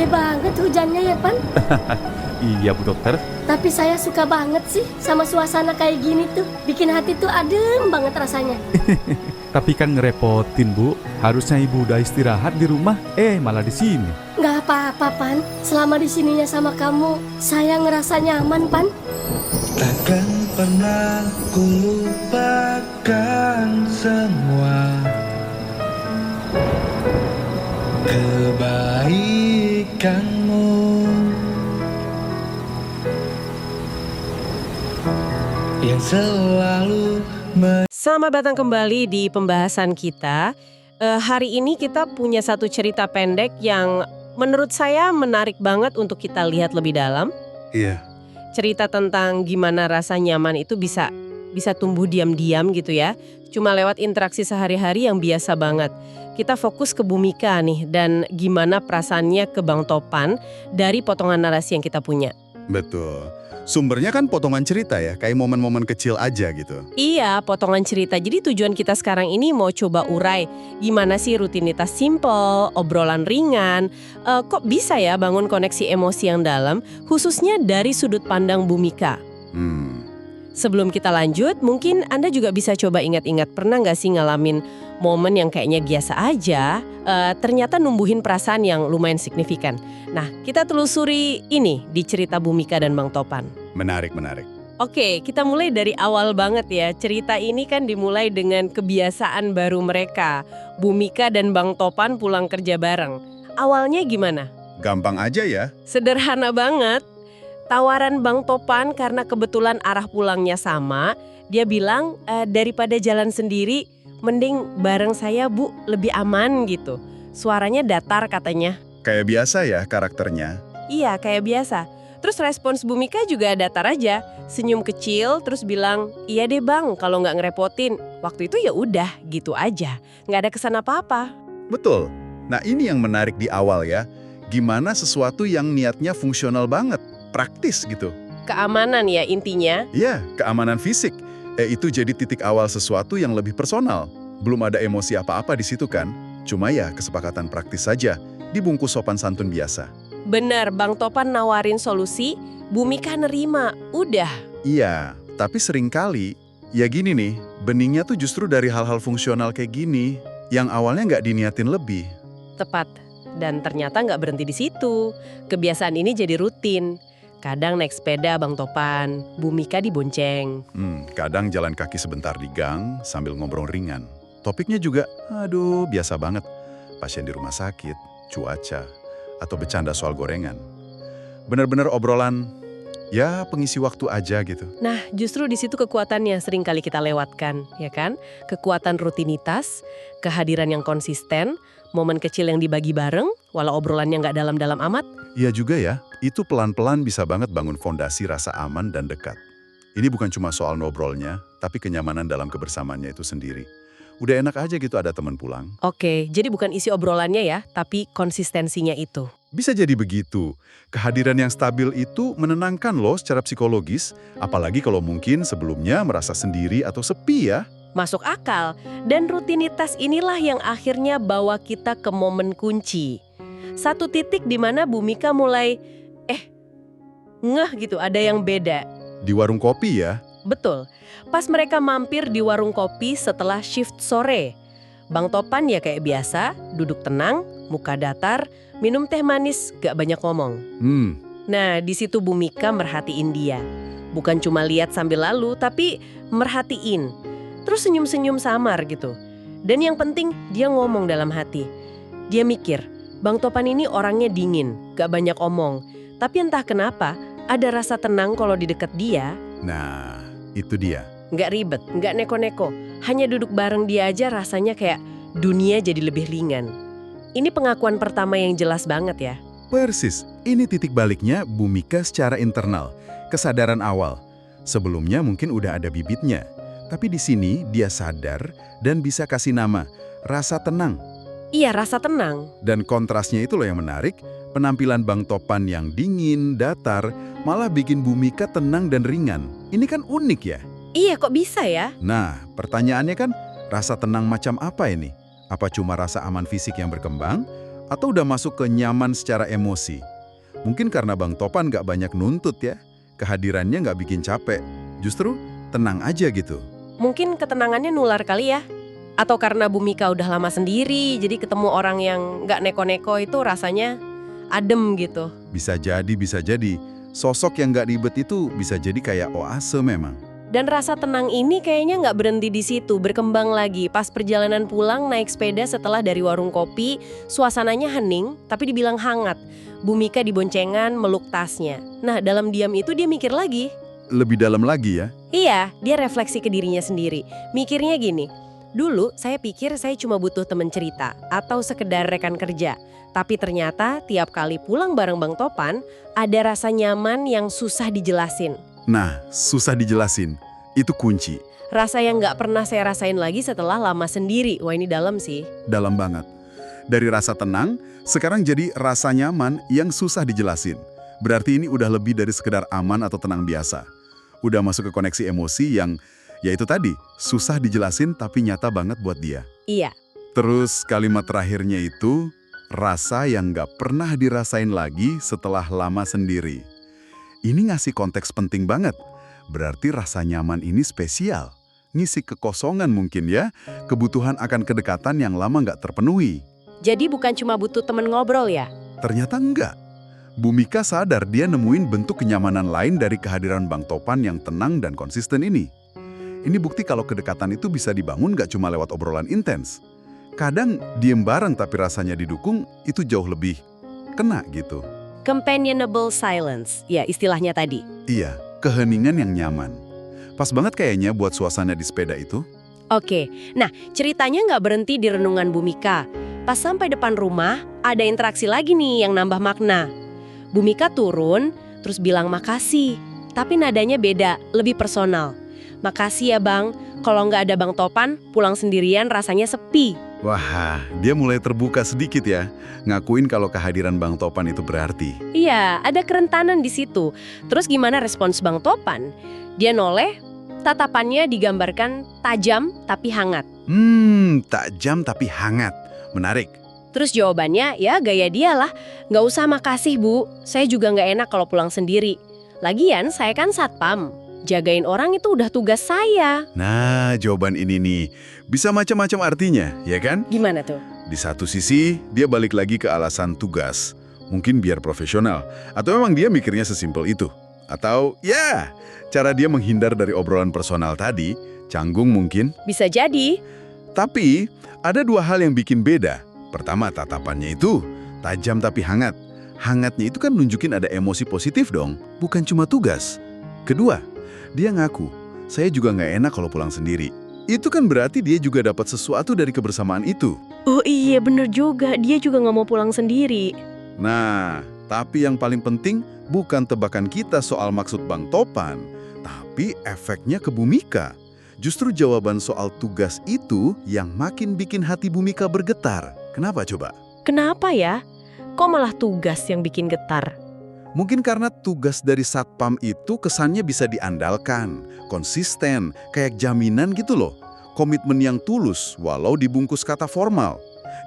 Gede banget hujannya ya, Pan. Iya, Bu Dokter. Tapi saya suka banget sih sama suasana kayak gini tuh. Bikin hati tuh adem banget rasanya. Tapi kan ngerepotin, Bu. Harusnya Ibu udah istirahat di rumah, malah di sini. Nggak apa-apa, Pan. Selama di sininya sama kamu, saya ngerasa nyaman, Pan. Takkan pernah ku lupakan semua kebaikanmu yang selalu Selamat datang kembali di pembahasan kita. Hari ini kita punya satu cerita pendek yang menurut saya menarik banget untuk kita lihat lebih dalam. Iya. Cerita tentang gimana rasa nyaman itu bisa tumbuh diam-diam gitu ya. Cuma lewat interaksi sehari-hari yang biasa banget. Kita fokus ke Bhumika nih dan gimana perasaannya ke Bang Topan dari potongan narasi yang kita punya. Betul. Sumbernya kan potongan cerita ya, kayak momen-momen kecil aja gitu. Iya, potongan cerita. Jadi tujuan kita sekarang ini mau coba urai gimana sih rutinitas simple, obrolan ringan, kok bisa ya bangun koneksi emosi yang dalam, khususnya dari sudut pandang Bhumika. Sebelum kita lanjut, mungkin Anda juga bisa coba ingat-ingat pernah nggak sih ngalamin momen yang kayaknya biasa aja, ternyata numbuhin perasaan yang lumayan signifikan. Nah, kita telusuri ini di cerita Bhumika dan Bang Topan. Menarik. Oke, kita mulai dari awal banget ya. Cerita ini kan dimulai dengan kebiasaan baru mereka. Bhumika dan Bang Topan pulang kerja bareng. Awalnya gimana? Gampang aja ya. Sederhana banget. Tawaran Bang Topan karena kebetulan arah pulangnya sama, dia bilang daripada jalan sendiri, mending bareng saya Bu, lebih aman gitu. Suaranya datar katanya. Kayak biasa ya karakternya. Iya, kayak biasa. Terus respons Bhumika juga datar aja, senyum kecil terus bilang, iya deh Bang kalau nggak ngerepotin. Waktu itu ya udah gitu aja, nggak ada kesan apa-apa. Betul. Nah ini yang menarik di awal ya. Gimana sesuatu yang niatnya fungsional banget, praktis gitu. Keamanan ya intinya. Iya, keamanan fisik. Itu jadi titik awal sesuatu yang lebih personal. Belum ada emosi apa-apa di situ kan. Cuma ya kesepakatan praktis saja, dibungkus sopan santun biasa. Benar, Bang Topan nawarin solusi, Bhumika nerima, udah. Iya, tapi seringkali, ya gini nih, beningnya tuh justru dari hal-hal fungsional kayak gini, yang awalnya nggak diniatin lebih. Tepat, dan ternyata nggak berhenti di situ. Kebiasaan ini jadi rutin. Kadang naik sepeda Bang Topan, Bhumika dibonceng. Kadang jalan kaki sebentar di gang sambil ngobrol ringan. Topiknya juga, aduh biasa banget. Pasien di rumah sakit, cuaca, atau bercanda soal gorengan. Bener-bener obrolan, ya pengisi waktu aja gitu. Nah, justru di situ kekuatannya sering kali kita lewatkan, ya kan? Kekuatan rutinitas, kehadiran yang konsisten, momen kecil yang dibagi bareng, walau obrolannya nggak dalam-dalam amat. Iya juga ya, itu pelan-pelan bisa banget bangun fondasi rasa aman dan dekat. Ini bukan cuma soal ngobrolnya, tapi kenyamanan dalam kebersamaannya itu sendiri. Udah enak aja gitu ada teman pulang. Oke, jadi bukan isi obrolannya ya, tapi konsistensinya itu. Bisa jadi begitu. Kehadiran yang stabil itu menenangkan loh secara psikologis, apalagi kalau mungkin sebelumnya merasa sendiri atau sepi ya. Masuk akal, dan rutinitas inilah yang akhirnya bawa kita ke momen kunci. Satu titik di mana Bhumika mulai, ngeh gitu, ada yang beda. Di warung kopi ya. Betul, pas mereka mampir di warung kopi setelah shift sore. Bang Topan ya kayak biasa, duduk tenang, muka datar, minum teh manis, gak banyak ngomong. Nah, di situ Bhumika merhatiin dia. Bukan cuma lihat sambil lalu, tapi merhatiin. Terus senyum-senyum samar gitu. Dan yang penting, dia ngomong dalam hati. Dia mikir, Bang Topan ini orangnya dingin, gak banyak omong. Tapi entah kenapa, ada rasa tenang kalau di dekat dia. Nah, itu dia. Nggak ribet, nggak neko-neko. Hanya duduk bareng dia aja rasanya kayak dunia jadi lebih ringan. Ini pengakuan pertama yang jelas banget ya. Persis, ini titik baliknya Bhumika secara internal. Kesadaran awal. Sebelumnya mungkin udah ada bibitnya. Tapi di sini dia sadar dan bisa kasih nama, rasa tenang. Iya, rasa tenang. Dan kontrasnya itu loh yang menarik. Penampilan Bang Topan yang dingin, datar, malah bikin Bhumika tenang dan ringan. Ini kan unik ya? Iya, kok bisa ya? Nah, pertanyaannya kan, rasa tenang macam apa ini? Apa cuma rasa aman fisik yang berkembang? Atau udah masuk ke nyaman secara emosi? Mungkin karena Bang Topan nggak banyak nuntut ya, kehadirannya nggak bikin capek, justru tenang aja gitu. Mungkin ketenangannya nular kali ya. Atau karena Bu Mika udah lama sendiri, jadi ketemu orang yang nggak neko-neko itu rasanya adem gitu. Bisa jadi, bisa jadi. Sosok yang nggak ribet itu bisa jadi kayak oase memang. Dan rasa tenang ini kayaknya nggak berhenti di situ, berkembang lagi. Pas perjalanan pulang naik sepeda setelah dari warung kopi, suasananya hening tapi dibilang hangat. Bu Mika di boncengan meluk tasnya. Nah, dalam diam itu dia mikir lagi. Lebih dalam lagi ya. Iya, dia refleksi ke dirinya sendiri. Mikirnya gini, dulu saya pikir saya cuma butuh teman cerita atau sekedar rekan kerja. Tapi ternyata tiap kali pulang bareng Bang Topan, ada rasa nyaman yang susah dijelasin. Nah, susah dijelasin. Itu kunci. Rasa yang nggak pernah saya rasain lagi setelah lama sendiri. Wah, ini dalam sih. Dalam banget. Dari rasa tenang, sekarang jadi rasa nyaman yang susah dijelasin. Berarti ini udah lebih dari sekedar aman atau tenang biasa. Udah masuk ke koneksi emosi yang, ya itu tadi, susah dijelasin tapi nyata banget buat dia. Iya. Terus kalimat terakhirnya itu, rasa yang nggak pernah dirasain lagi setelah lama sendiri. Ini ngasih konteks penting banget. Berarti rasa nyaman ini spesial. Ngisi kekosongan mungkin ya, kebutuhan akan kedekatan yang lama nggak terpenuhi. Jadi bukan cuma butuh temen ngobrol ya? Ternyata enggak. Bu Mika sadar dia nemuin bentuk kenyamanan lain dari kehadiran Bang Topan yang tenang dan konsisten ini. Ini bukti kalau kedekatan itu bisa dibangun nggak cuma lewat obrolan intens. Kadang diem bareng tapi rasanya didukung, itu jauh lebih kena gitu. Companionable silence, ya istilahnya tadi. Iya, keheningan yang nyaman. Pas banget kayaknya buat suasana di sepeda itu. Oke, nah ceritanya nggak berhenti di renungan Bu Mika. Pas sampai depan rumah, ada interaksi lagi nih yang nambah makna. Bu Mika turun, terus bilang makasih. Tapi nadanya beda, lebih personal. Makasih ya Bang, kalau nggak ada Bang Topan, pulang sendirian rasanya sepi. Wah, dia mulai terbuka sedikit ya. Ngakuin kalau kehadiran Bang Topan itu berarti. Iya, ada kerentanan di situ. Terus gimana respons Bang Topan? Dia noleh, tatapannya digambarkan tajam tapi hangat. Tajam tapi hangat. Menarik. Terus jawabannya, ya gaya dia lah. Nggak usah makasih Bu, saya juga nggak enak kalau pulang sendiri. Lagian saya kan satpam, jagain orang itu udah tugas saya. Nah, jawaban ini nih, bisa macam-macam artinya, ya kan? Gimana tuh? Di satu sisi, dia balik lagi ke alasan tugas. Mungkin biar profesional. Atau memang dia mikirnya sesimpel itu. Atau, ya, cara dia menghindar dari obrolan personal tadi, canggung mungkin. Bisa jadi. Tapi, ada dua hal yang bikin beda. Pertama, tatapannya itu tajam tapi hangat. Hangatnya itu kan nunjukin ada emosi positif dong, bukan cuma tugas. Kedua, dia ngaku, saya juga nggak enak kalau pulang sendiri. Itu kan berarti dia juga dapat sesuatu dari kebersamaan itu. Oh iya bener juga, dia juga nggak mau pulang sendiri. Nah, tapi yang paling penting bukan tebakan kita soal maksud Bang Topan, tapi efeknya ke Bu Mika. Justru jawaban soal tugas itu yang makin bikin hati Bu Mika bergetar. Kenapa coba? Kenapa ya? Kok malah tugas yang bikin getar? Mungkin karena tugas dari satpam itu kesannya bisa diandalkan, konsisten, kayak jaminan gitu loh. Komitmen yang tulus, walau dibungkus kata formal.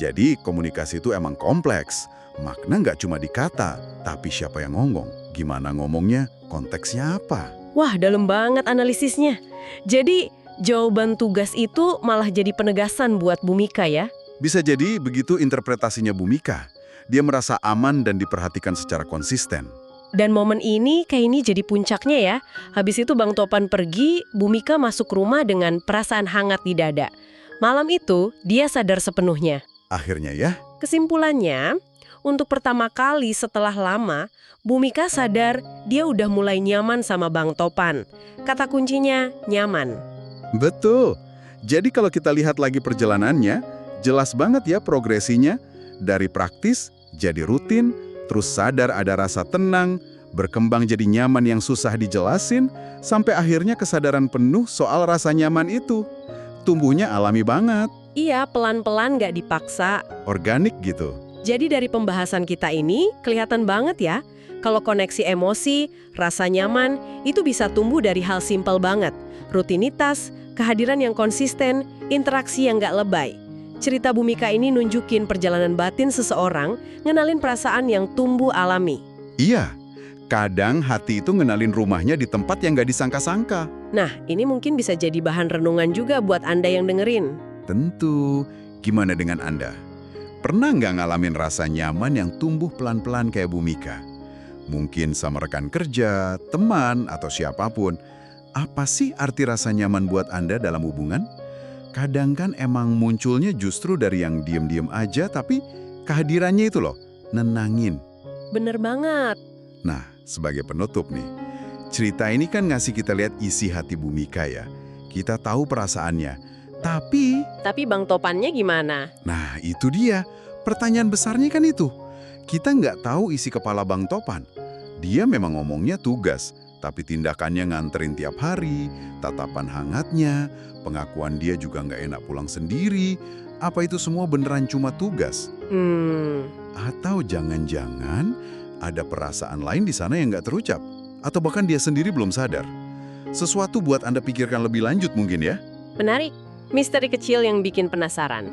Jadi komunikasi itu emang kompleks. Makna nggak cuma di kata, tapi siapa yang ngomong, gimana ngomongnya, konteksnya apa. Wah, dalam banget analisisnya. Jadi, jawaban tugas itu malah jadi penegasan buat Bu Mika ya? Bisa jadi begitu interpretasinya Bu Mika. Dia merasa aman dan diperhatikan secara konsisten. Dan momen ini kayak ini jadi puncaknya ya. Habis itu Bang Topan pergi, Bu Mika masuk rumah dengan perasaan hangat di dada. Malam itu, dia sadar sepenuhnya. Akhirnya ya. Kesimpulannya, untuk pertama kali setelah lama, Bu Mika sadar dia udah mulai nyaman sama Bang Topan. Kata kuncinya, nyaman. Betul. Jadi kalau kita lihat lagi perjalanannya, jelas banget ya progresinya. Dari praktis, jadi rutin, terus sadar ada rasa tenang, berkembang jadi nyaman yang susah dijelasin, sampai akhirnya kesadaran penuh soal rasa nyaman itu. Tumbuhnya alami banget, Iya, pelan-pelan gak dipaksa. organik gitu. Jadi dari pembahasan kita ini, kelihatan banget ya, kalau koneksi emosi, rasa nyaman, itu bisa tumbuh dari hal simpel banget. Rutinitas, kehadiran yang konsisten, interaksi yang gak lebay. cerita Bhumika ini nunjukin perjalanan batin seseorang ngenalin perasaan yang tumbuh alami. Iya, kadang hati itu ngenalin rumahnya di tempat yang nggak disangka-sangka. Nah, ini mungkin bisa jadi bahan renungan juga buat Anda yang dengerin. Tentu, gimana dengan Anda? Pernah nggak ngalamin rasa nyaman yang tumbuh pelan-pelan kayak Bhumika? Mungkin sama rekan kerja, teman, atau siapapun. Apa sih arti rasa nyaman buat Anda dalam hubungan? Kadang kan emang munculnya justru dari yang diem-diem aja, tapi kehadirannya itu loh, nenangin. Bener banget. Nah, sebagai penutup nih, cerita ini kan ngasih kita lihat isi hati Bhumika ya. Kita tahu perasaannya, tapi Bang Topannya gimana? nah, itu dia. Pertanyaan besarnya kan itu. Kita nggak tahu isi kepala Bang Topan. Dia memang ngomongnya tugas, tapi tindakannya nganterin tiap hari, tatapan hangatnya, pengakuan dia juga nggak enak pulang sendiri. Apa itu semua beneran cuma tugas? Atau jangan-jangan ada perasaan lain di sana yang nggak terucap? Atau bahkan dia sendiri belum sadar? Sesuatu buat Anda pikirkan lebih lanjut mungkin ya? Menarik. Misteri kecil yang bikin penasaran.